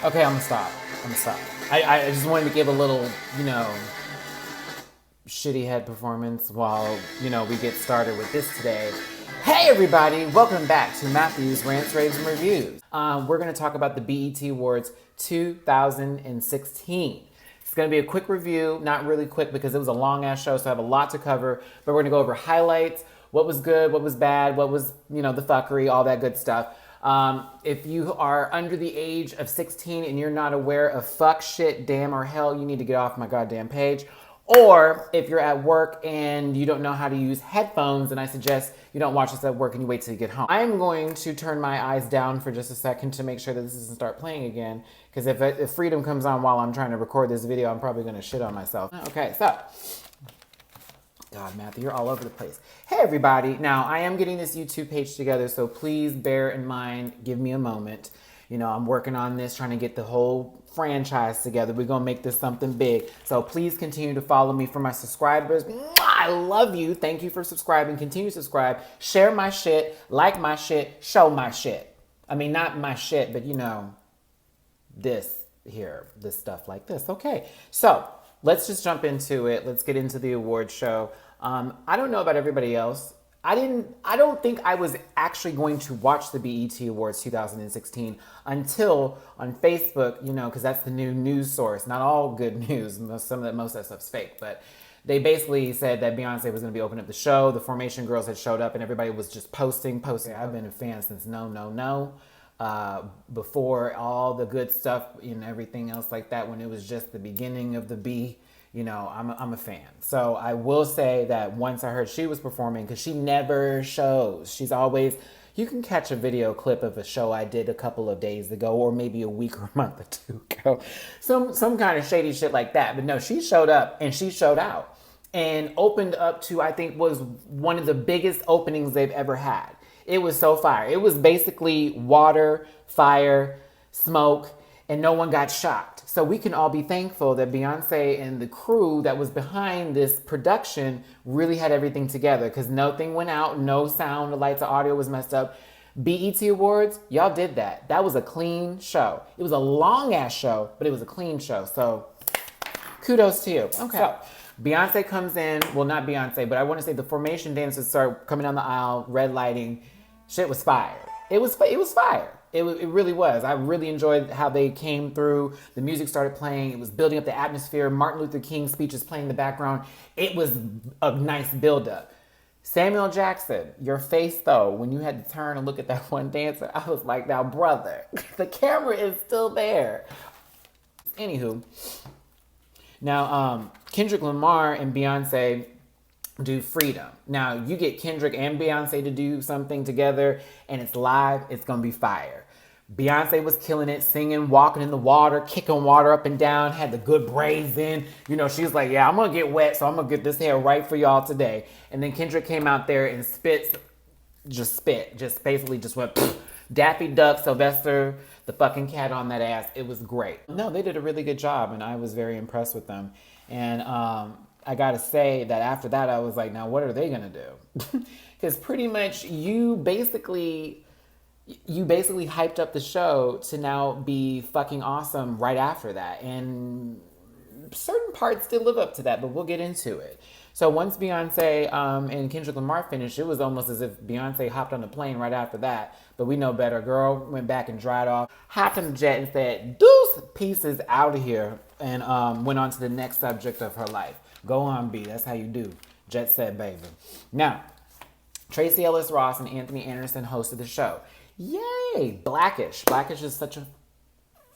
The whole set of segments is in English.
Okay, I'm gonna stop. I just wanted to give a little, shitty head performance while, we get started with this today. Hey everybody, welcome back to Matthew's Rants, Raves, and Reviews. We're gonna talk about the BET Awards 2016. It's gonna be a quick review, not really quick because it was a long ass show, so I have a lot to cover, but we're gonna go over highlights, what was good, what was bad, what was, the fuckery, all that good stuff. If you are under the age of 16 and you're not aware of fuck, shit, damn, or hell, you need to get off my goddamn page. Or if you're at work and you don't know how to use headphones, then I suggest you don't watch this at work and you wait till you get home. I'm going to turn my eyes down for just a second to make sure that this doesn't start playing again. Because if Freedom comes on while I'm trying to record this video, I'm probably going to shit on myself. Okay, so... God, Matthew, you're all over the place. Hey, everybody. Now, I am getting this YouTube page together, so please bear in mind, give me a moment. I'm working on this, trying to get the whole franchise together. We're going to make this something big. So please continue to follow me. For my subscribers, I love you. Thank you for subscribing. Continue to subscribe. Share my shit. Like my shit. Show my shit. I mean, not my shit, but, this here. This stuff like this. Okay. So let's just jump into it. Let's get into the award show. I don't know about everybody else. I don't think I was actually going to watch the BET Awards 2016 until on Facebook, because that's the new news source. Not all good news. Most of that stuff's fake, but they basically said that Beyonce was going to be opening up the show. The Formation girls had showed up and everybody was just posting. I've been a fan since No. Before all the good stuff and everything else like that, when it was just the beginning of the B. I'm a fan. So I will say that once I heard she was performing, because she never shows. She's always, you can catch a video clip of a show I did a couple of days ago, or maybe a week or a month or two ago. Some kind of shady shit like that. But no, she showed up and she showed out and opened up to, I think, was one of the biggest openings they've ever had. It was so fire. It was basically water, fire, smoke, and no one got shocked. So we can all be thankful that Beyonce and the crew that was behind this production really had everything together, because nothing went out, no sound, the lights, the audio was messed up. BET Awards, y'all did that. That was a clean show. It was a long ass show, but it was a clean show. So kudos to you. Okay. So Beyonce comes in, well, not Beyonce, but I want to say the Formation dancers start coming down the aisle, red lighting. Shit was fire. It was fire. It really was. I really enjoyed how they came through. The music started playing. It was building up the atmosphere. Martin Luther King's speech is playing in the background. It was a nice buildup. Samuel Jackson, your face though, when you had to turn and look at that one dancer, I was like, now brother, the camera is still there. Anywho, now Kendrick Lamar and Beyonce do Freedom. Now you get Kendrick and Beyonce to do something together and it's live, it's gonna be fire. Beyonce was killing it, singing, walking in the water, kicking water up and down, had the good braids in. She was like, yeah, I'm gonna get wet, so I'm gonna get this hair right for y'all today. And then Kendrick came out there and just basically just went Daffy Duck, Sylvester, the fucking cat on that ass. It was great. No, they did a really good job and I was very impressed with them. And I gotta say that after that, I was like, now what are they gonna do? Because pretty much you basically hyped up the show to now be fucking awesome right after that. And certain parts did live up to that, but we'll get into it. So once Beyonce and Kendrick Lamar finished, it was almost as if Beyonce hopped on the plane right after that. But we know better. Girl went back and dried off, hopped on the jet and said, deuce pieces out of here. And went on to the next subject of her life. Go on, B. That's how you do. Jet set, baby. Now, Tracy Ellis Ross and Anthony Anderson hosted the show. Yay! Blackish. Blackish is such a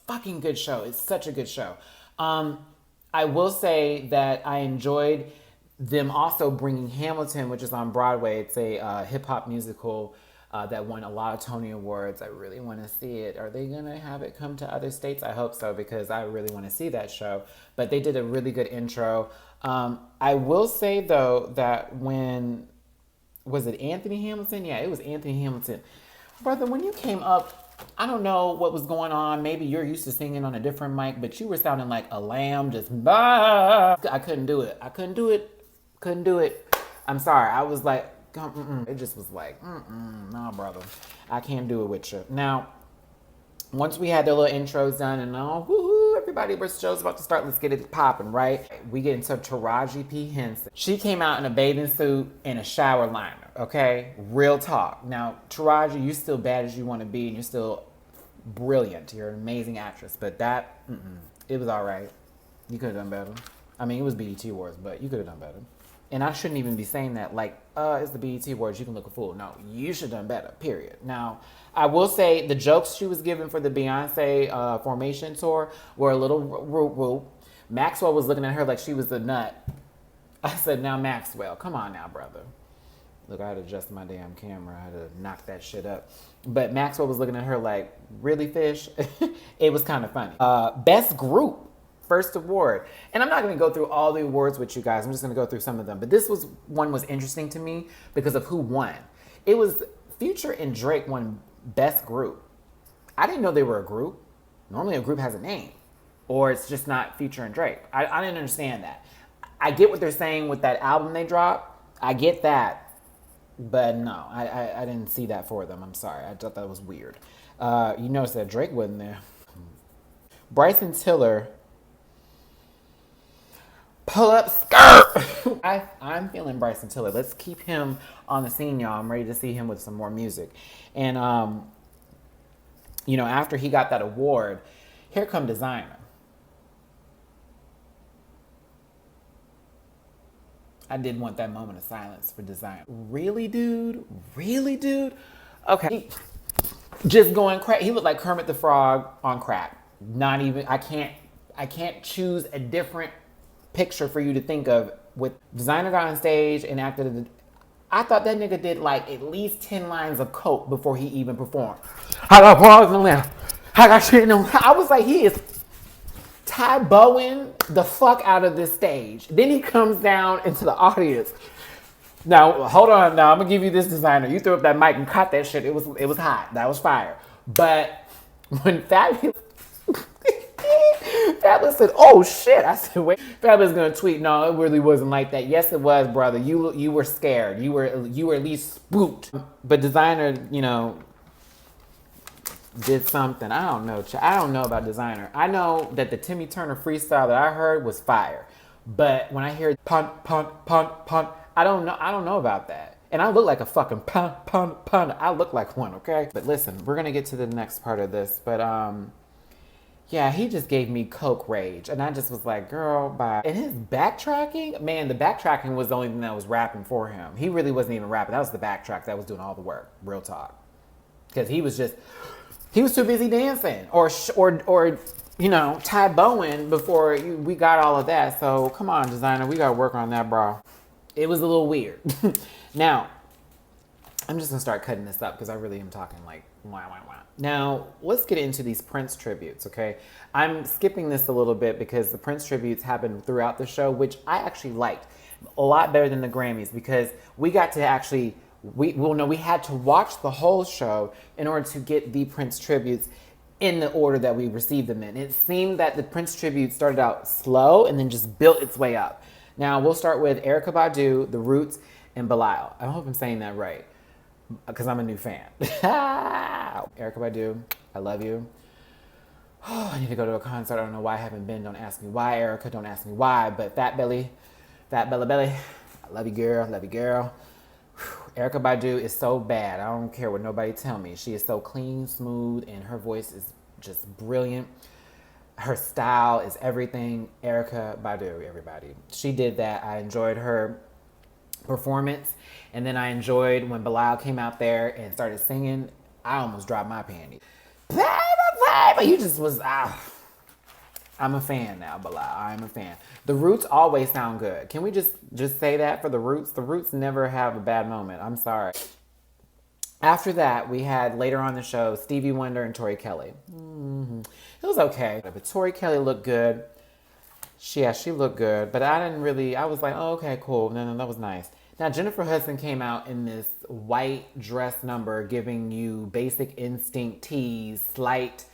fucking good show. It's such a good show. I will say that I enjoyed them also bringing Hamilton, which is on Broadway. It's a hip-hop musical that won a lot of Tony Awards. I really want to see it. Are they going to have it come to other states? I hope so, because I really want to see that show. But they did a really good intro. I will say, though, that was it Anthony Hamilton? Yeah, it was Anthony Hamilton. Brother, when you came up, I don't know what was going on. Maybe you're used to singing on a different mic, but you were sounding like a lamb, just bah. I couldn't do it. Couldn't do it. I'm sorry. I was like, it just was like, nah, brother. I can't do it with you. Now, Once we had their little intros done and all, woohoo, everybody, we're show's about to start. Let's get it popping, right? We get into Taraji P Henson. She came out in a bathing suit and a shower liner, okay? Real talk. Now, Taraji, you're still bad as you want to be, and you're still brilliant. You're an amazing actress, but that, it was all right. You could have done better. I mean, it was BET Awards, but you could have done better. And I shouldn't even be saying that like, it's the BET Awards, you can look a fool. No, you should have done better, period. Now, I will say the jokes she was given for the Beyonce Formation tour were a little whoop. Maxwell was looking at her like she was a nut. I said, now Maxwell, come on now, brother. Look, I had to adjust my damn camera. I had to knock that shit up. But Maxwell was looking at her like, really, fish? It was kind of funny. Best group. First award. And I'm not going to go through all the awards with you guys. I'm just going to go through some of them. But this one was interesting to me because of who won. It was Future and Drake won Best Group. I didn't know they were a group. Normally a group has a name. Or it's just not Future and Drake. I didn't understand that. I get what they're saying with that album they dropped. I get that. But no, I didn't see that for them. I'm sorry. I thought that was weird. You notice that Drake wasn't there. Bryson Tiller. Pull up skirt. I'm feeling Bryson Tiller. Let's keep him on the scene, y'all. I'm ready to see him with some more music. And, after he got that award, here come Designer. I did want that moment of silence for Designer. Really, dude? Really, dude? Okay. Just going crack. He looked like Kermit the Frog on crack. Not even, I can't choose a different picture for you to think of. With Designer got on stage and acted. I thought that nigga did like at least 10 lines of coke before he even performed. I got balls in the left. I got shit in the left. I was like, he is Ty Bowen the fuck out of this stage. Then he comes down into the audience. Now, hold on. Now, I'm going to give you this, Designer. You threw up that mic and caught that shit. It was hot. That was fire. But when Fabulous said, oh shit. I said, wait. Fabulous going to tweet, no, it really wasn't like that. Yes, it was, brother. You were scared. You were at least spooked. But Designer, did something. I don't know. I don't know about Designer. I know that the Timmy Turner freestyle that I heard was fire. But when I hear punt, punt, punt, punt, I don't know about that. And I look like a fucking punt, punt, punt. I look like one, okay? But listen, we're going to get to the next part of this. But, yeah, he just gave me coke rage. And I just was like, girl, bye. And his backtracking, man, the backtracking was the only thing that was rapping for him. He really wasn't even rapping. That was the backtrack that was doing all the work. Real talk. Because he was too busy dancing. Or Ty Bowen before we got all of that. So come on, Designer, we got to work on that, bro. It was a little weird. Now, I'm just going to start cutting this up because I really am talking like, wow. Now, let's get into these Prince tributes, okay? I'm skipping this a little bit because the Prince tributes happened throughout the show, which I actually liked a lot better than the Grammys because we got to actually, we had to watch the whole show in order to get the Prince tributes in the order that we received them in. It seemed that the Prince tribute started out slow and then just built its way up. Now, we'll start with Erykah Badu, The Roots, and Belial. I hope I'm saying that right because I'm a new fan. Erykah Badu, I love you. Oh, I need to go to a concert. I don't know why I haven't been. Don't ask me why, Erykah. Don't ask me why. But Fat Belly, I love you, girl. Love you, girl. Erykah Badu is so bad. I don't care what nobody tell me. She is so clean, smooth, and her voice is just brilliant. Her style is everything. Erykah Badu, everybody. She did that. I enjoyed her performance. And then I enjoyed when Belial came out there and started singing. I almost dropped my panties. But you just was, I'm a fan now, Belial. I'm a fan. The Roots always sound good. Can we just say that for the Roots? The Roots never have a bad moment. I'm sorry. After that, we had later on the show, Stevie Wonder and Tori Kelly. It was okay. But Tori Kelly looked good. She looked good. But I was like, oh, okay, cool. No, that was nice. Now, Jennifer Hudson came out in this white dress number giving you Basic Instinct tease, slight,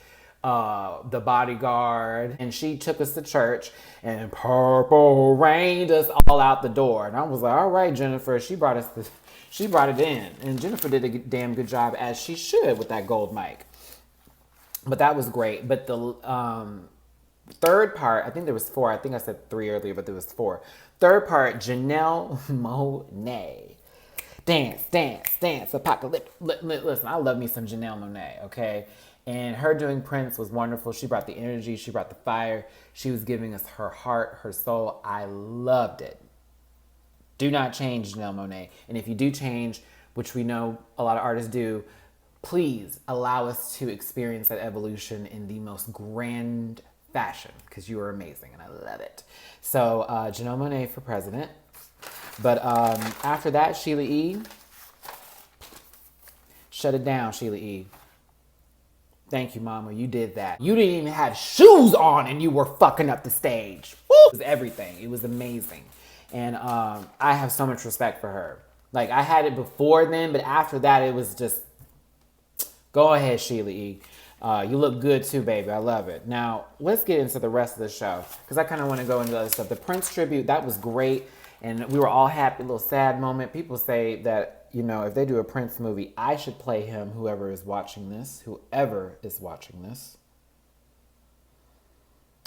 The Bodyguard. And she took us to church and purple rained us all out the door. And I was like, all right, Jennifer, she brought it in. And Jennifer did a damn good job as she should with that gold mic. But that was great. But the third part, I think there was four. I think I said three earlier, but there was four. Third part, Janelle Monáe. Dance, dance, dance, apocalypse. Listen, I love me some Janelle Monáe, okay? And her doing Prince was wonderful. She brought the energy. She brought the fire. She was giving us her heart, her soul. I loved it. Do not change, Janelle Monáe. And if you do change, which we know a lot of artists do, please allow us to experience that evolution in the most grand fashion, because you are amazing and I love it. So Janelle Monáe for president. But after that, Sheila E. Shut it down, Sheila E. Thank you, mama. You did that. You didn't even have shoes on and you were fucking up the stage. Woo! It was everything. It was amazing. And I have so much respect for her. Like, I had it before then, but after that, it was just, go ahead, Sheila E. You look good too, baby. I love it. Now, let's get into the rest of the show, because I kind of want to go into other stuff. The Prince tribute, that was great. And we were all happy, a little sad moment. People say that, you know, if they do a Prince movie, I should play him, whoever is watching this. Whoever is watching this.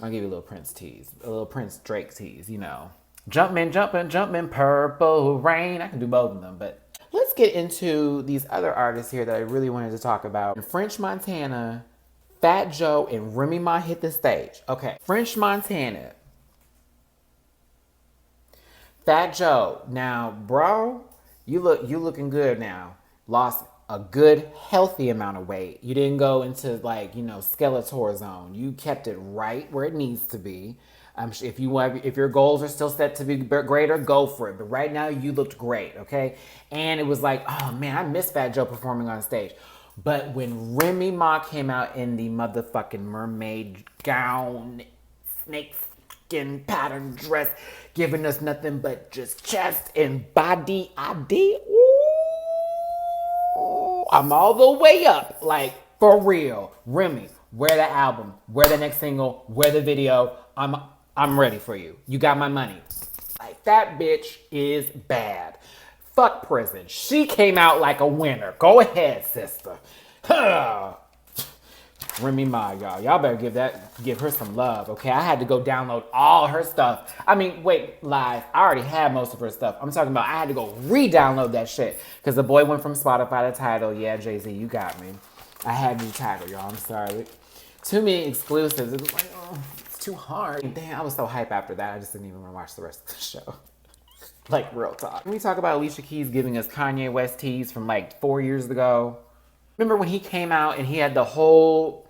I'll give you a little Prince tease. A little Prince Drake tease, you know. Jumpin', jumpin', jumpin', purple rain. I can do both of them, but let's get into these other artists here that I really wanted to talk about. French Montana, Fat Joe, and Remy Ma hit the stage. Okay, French Montana. Fat Joe, now, bro, you looking good now. Lost a good, healthy amount of weight. You didn't go into, like, you know, Skeletor zone. You kept it right where it needs to be. If your goals are still set to be greater, go for it. But right now, you looked great, okay? And it was like, oh man, I miss Fat Joe performing on stage. But when Remy Ma came out in the motherfucking mermaid gown, snake skin pattern dress, giving us nothing but just chest and body, ooh, I'm all the way up, like, for real. Remy, where the album, where the next single, where the video, I'm ready for you. You got my money. Like, that bitch is bad. Fuck prison. She came out like a winner. Go ahead, sister. Remy Ma, y'all. Y'all better give her some love, okay? I had to go download all her stuff. I mean, wait, lies. I already had most of her stuff. I'm talking about I had to go re-download that shit. Because the boy went from Spotify to Tidal. Yeah, Jay-Z, you got me. I had to do Tidal, y'all. I'm sorry. Too many exclusives. It was like, oh, it's too hard. Damn, I was so hype after that. I just didn't even want to watch the rest of the show. Like, real talk. Can we talk about Alicia Keys giving us Kanye West tease from like 4 years ago? Remember when he came out and he had the whole,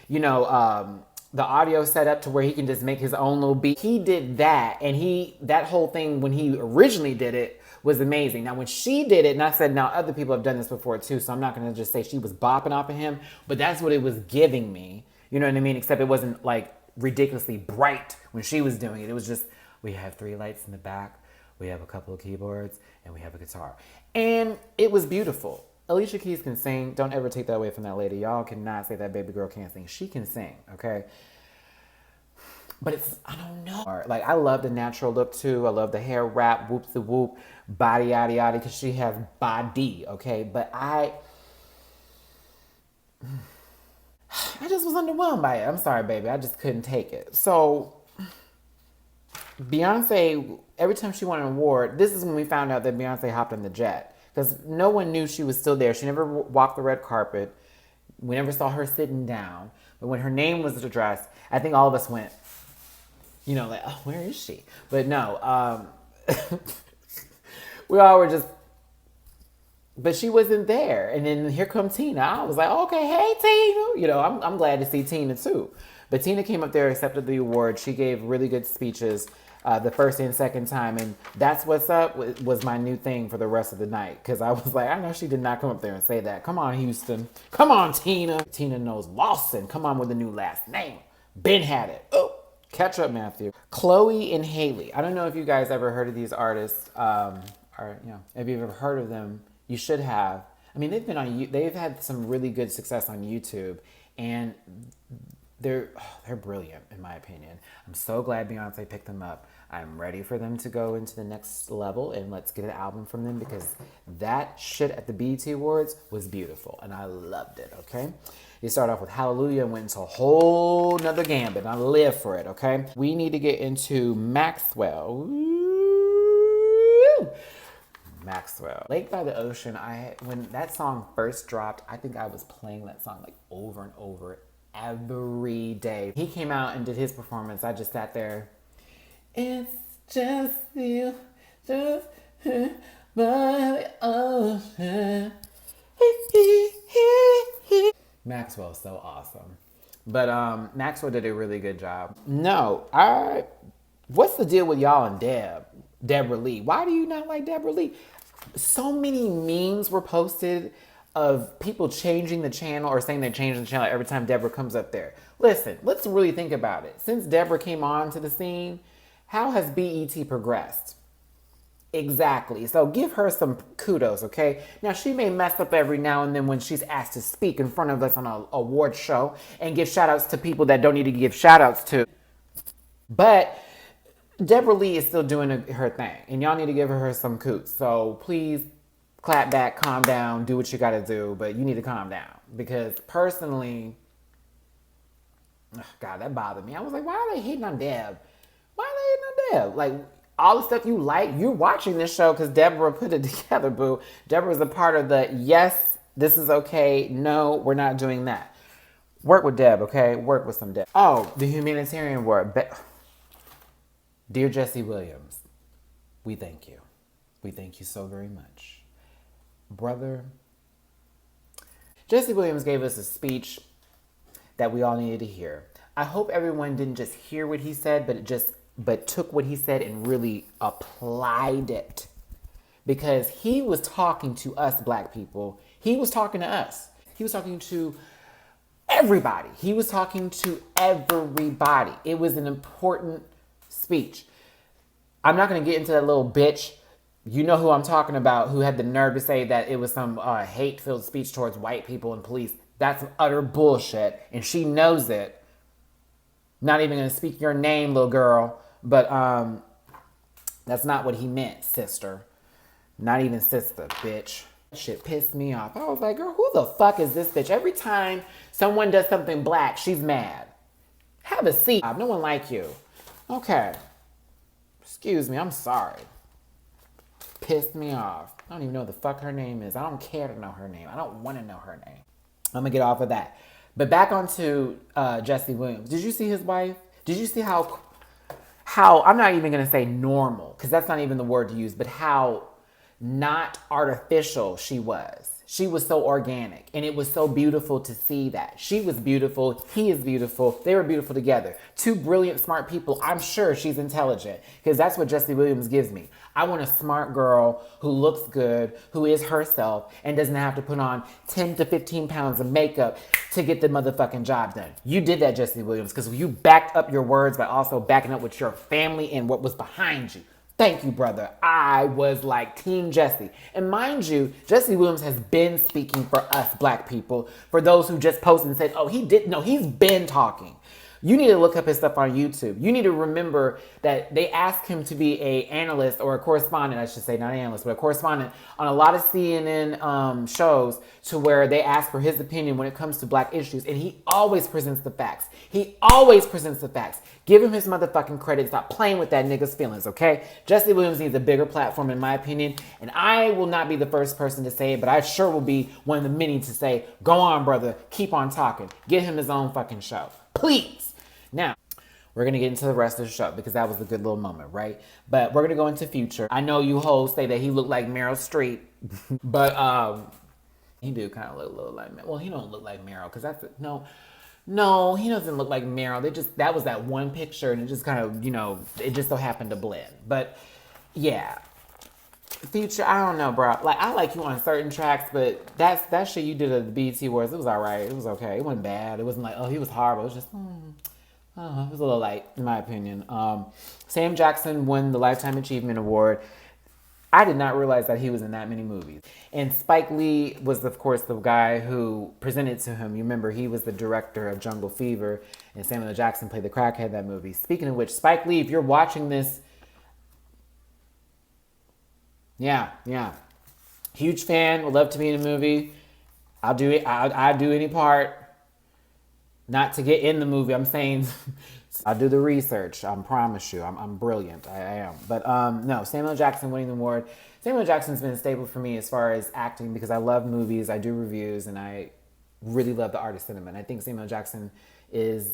you know, the audio set up to where he can just make his own little beat? He did that, and that whole thing when he originally did it was amazing. Now when she did it, and I said now other people have done this before too, so I'm not gonna just say she was bopping off of him, but that's what it was giving me. You know what I mean? Except it wasn't like ridiculously bright when she was doing it. It was just, we have 3 lights in the back, we have a couple of keyboards, and we have a guitar. And it was beautiful. Alicia Keys can sing. Don't ever take that away from that lady. Y'all cannot say that baby girl can't sing. She can sing, okay? But it's, I don't know. Like, I love the natural look too. I love the hair wrap, whoop the whoop, body yada yada, because she has body, okay? But I just was underwhelmed by it. I'm sorry, baby. I just couldn't take it. So, Beyonce, every time she won an award, this is when we found out that Beyonce hopped on the jet. Because no one knew she was still there. She never walked the red carpet. We never saw her sitting down. But when her name was addressed, I think all of us went, you know, like, oh, where is she? But no, we all were just, but she wasn't there. And then here comes Tina. I was like, okay, hey, Tina. You know, I'm glad to see Tina too. But Tina came up there, accepted the award. She gave really good speeches. The first and second time, and that's what's up was my new thing for the rest of the night, because I was like, I know she did not come up there and say that. Come on, Houston. Come on, Tina. Tina knows Lawson. Come on with a new last name. Ben had it. Oh, catch up, Matthew. Chloe and Haley. I don't know if you guys ever heard of these artists, or, you know, if you've ever heard of them. You should have. I mean, they've had some really good success on YouTube, and they're brilliant, in my opinion. I'm so glad Beyonce picked them up. I'm ready for them to go into the next level, and let's get an album from them, because that shit at the BET Awards was beautiful, and I loved it, okay? He started off with Hallelujah and went into a whole nother gambit. I live for it, okay? We need to get into Maxwell. Ooh. Maxwell. Lake by the Ocean, when that song first dropped, I think I was playing that song like over and over every day. He came out and did his performance. I just sat there. It's just you, just by the ocean. Maxwell's so awesome. But Maxwell did a really good job. No, what's the deal with y'all and Deborah Lee? Why do you not like Deborah Lee? So many memes were posted of people changing the channel or saying they're changing the channel every time Deborah comes up there. Listen, let's really think about it. Since Deborah came on to the scene, how has BET progressed? Exactly. So give her some kudos, okay? Now, she may mess up every now and then when she's asked to speak in front of us on an award show and give shout outs to people that don't need to give shout outs to. But Deborah Lee is still doing her thing, and y'all need to give her some coots. So please clap back, calm down, do what you gotta do, but you need to calm down. Because personally, God, that bothered me. I was like, why are they hating on Deb? Why are they hating on Deb? Like, all the stuff you like, you're watching this show because Deborah put it together, boo. Deborah's a part of the, yes, this is okay, no, we're not doing that. Work with Deb, okay? Work with some Deb. Oh, the humanitarian word. Dear Jesse Williams, we thank you. We thank you so very much. Brother, Jesse Williams gave us a speech that we all needed to hear. I hope everyone didn't just hear what he said, but took what he said and really applied it. Because he was talking to us black people. He was talking to us. He was talking to everybody. He was talking to everybody. It was an important speech. I'm not going to get into that little bitch. You know who I'm talking about, who had the nerve to say that it was some hate-filled speech towards white people and police. That's utter bullshit, and she knows it. Not even going to speak your name, little girl. But that's not what he meant, sister. Not even sister, bitch. Shit pissed me off. I was like, girl, who the fuck is this bitch? Every time someone does something black, she's mad. Have a seat. No one like you. Okay. Excuse me, I'm sorry. Pissed me off. I don't even know what the fuck her name is. I don't care to know her name. I don't want to know her name. I'm going to get off of that. But back onto Jesse Williams. Did you see his wife? Did you see how I'm not even going to say normal, because that's not even the word to use, but how not artificial she was. She was so organic, and it was so beautiful to see that. She was beautiful. He is beautiful. They were beautiful together. Two brilliant, smart people. I'm sure she's intelligent, because that's what Jesse Williams gives me. I want a smart girl who looks good, who is herself, and doesn't have to put on 10 to 15 pounds of makeup to get the motherfucking job done. You did that, Jesse Williams, because you backed up your words by also backing up with your family and what was behind you. Thank you, brother. I was like Team Jesse. And mind you, Jesse Williams has been speaking for us black people. For those who just posted and said, oh, he didn't. No, he's been talking. You need to look up his stuff on YouTube. You need to remember that they asked him to be an analyst or a correspondent, I should say, not an analyst, but a correspondent on a lot of CNN shows to where they ask for his opinion when it comes to black issues. And he always presents the facts. He always presents the facts. Give him his motherfucking credit. Stop playing with that nigga's feelings, okay? Jesse Williams needs a bigger platform, in my opinion. And I will not be the first person to say it, but I sure will be one of the many to say, go on, brother. Keep on talking. Get him his own fucking show. Please. Now, we're going to get into the rest of the show because that was a good little moment, right? But we're going to go into Future. I know you hoes say that he looked like Meryl Streep, but he do kind of look a little like Meryl. Well, he don't look like Meryl because that's, no, he doesn't look like Meryl. That was that one picture and it just kind of, it just so happened to blend. But yeah, Future, I don't know, bro. Like, I like you on certain tracks, but that shit you did at the BET Awards, it was all right. It was okay. It wasn't bad. It wasn't like, oh, he was horrible. It was just, it was a little light, in my opinion. Sam Jackson won the Lifetime Achievement Award. I did not realize that he was in that many movies. And Spike Lee was, of course, the guy who presented to him. You remember, he was the director of Jungle Fever, and Samuel L. Jackson played the crackhead in that movie. Speaking of which, Spike Lee, if you're watching this, yeah. Huge fan, would love to be in a movie. I'll do it. I'll do any part. Not to get in the movie. I'm saying I'll do the research. I promise you. I'm brilliant. I am. But no, Samuel Jackson winning the award. Samuel Jackson's been a staple for me as far as acting because I love movies. I do reviews and I really love the art of cinema. And I think Samuel Jackson is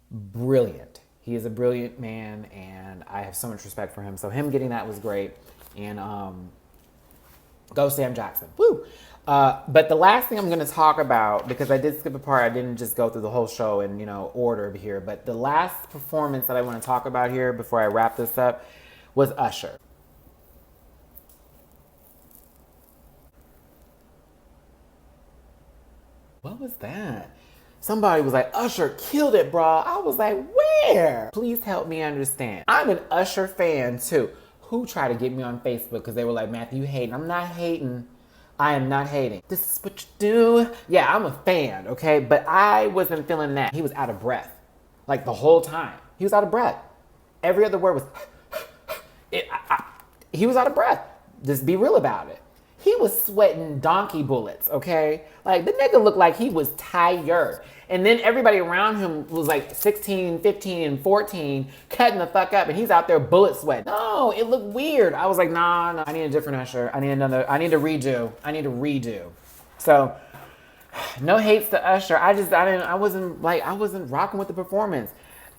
brilliant. He is a brilliant man and I have so much respect for him. So him getting that was great. And go Sam Jackson. Woo! But the last thing I'm going to talk about, because I did skip a part, I didn't just go through the whole show in, order here, but the last performance that I want to talk about here before I wrap this up was Usher. What was that? Somebody was like, Usher killed it, bro. I was like, where? Please help me understand. I'm an Usher fan too. Who tried to get me on Facebook because they were like, Matthew, you hating. I'm not hating. I am not hating. This is what you do. Yeah, I'm a fan, okay? But I wasn't feeling that. He was out of breath. Like the whole time. He was out of breath. Every other word was, he was out of breath. Just be real about it. He was sweating donkey bullets, okay? Like, the nigga looked like he was tired. And then everybody around him was like 16, 15, and 14, cutting the fuck up, and he's out there bullet sweating. No, it looked weird. I was like, nah, I need a different Usher. I need a redo. So, no hates to Usher. I wasn't rocking with the performance.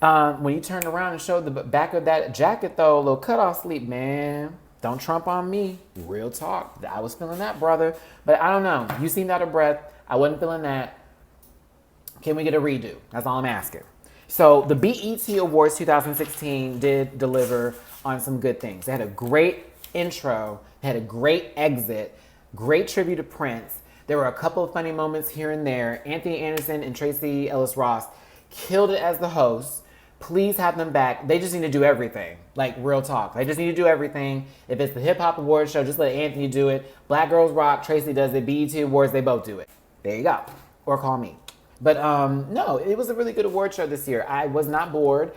When he turned around and showed the back of that jacket though, a little cutoff sleeve, man. Don't trump on me. Real talk. I was feeling that, brother. But I don't know. You seemed out of breath. I wasn't feeling that. Can we get a redo? That's all I'm asking. So the BET Awards 2016 did deliver on some good things. They had a great intro. They had a great exit. Great tribute to Prince. There were a couple of funny moments here and there. Anthony Anderson and Tracy Ellis Ross killed it as the hosts. Please have them back. They just need to do everything. Like, real talk. They just need to do everything. If it's the Hip Hop Awards show, just let Anthony do it. Black Girls Rock, Tracy does it. BET Awards, they both do it. There you go. Or call me. But no, it was a really good award show this year. I was not bored.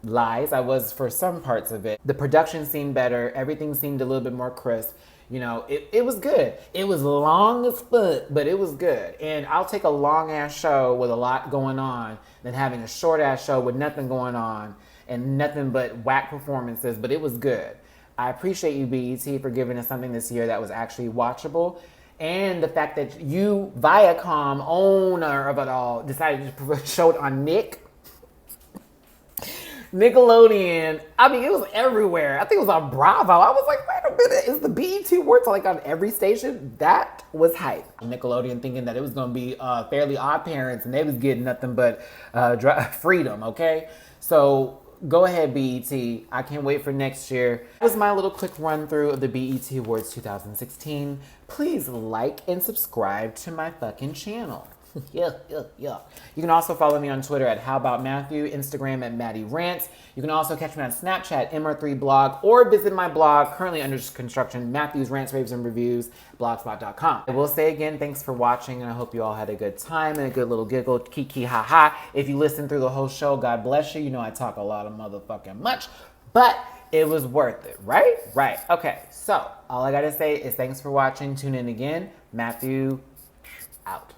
Lies. I was for some parts of it. The production seemed better. Everything seemed a little bit more crisp. It was good. It was long as fuck, but it was good. And I'll take a long-ass show with a lot going on than having a short-ass show with nothing going on and nothing but whack performances, but it was good. I appreciate you, BET, for giving us something this year that was actually watchable. And the fact that you, Viacom, owner of it all, decided to show it on Nickelodeon. I mean, it was everywhere. I think it was on Bravo. I was like, wait a minute, is the BET Awards like on every station? That was hype. Nickelodeon thinking that it was going to be Fairly Odd Parents and they was getting nothing but freedom, okay? So go ahead, BET. I can't wait for next year. That was my little quick run through of the BET Awards 2016. Please like and subscribe to my fucking channel. Yeah. You can also follow me on Twitter at HowAboutMatthew, Instagram at MattyRants. You can also catch me on Snapchat, MR3blog, or visit my blog, currently under construction, Matthew's Rants, Raves, and Reviews, blogspot.com. I will say again, thanks for watching, and I hope you all had a good time and a good little giggle, kiki, ha-ha. If you listened through the whole show, God bless you. You know I talk a lot of motherfucking much, but it was worth it, right? Right. Okay, so all I gotta say is thanks for watching. Tune in again. Matthew, out.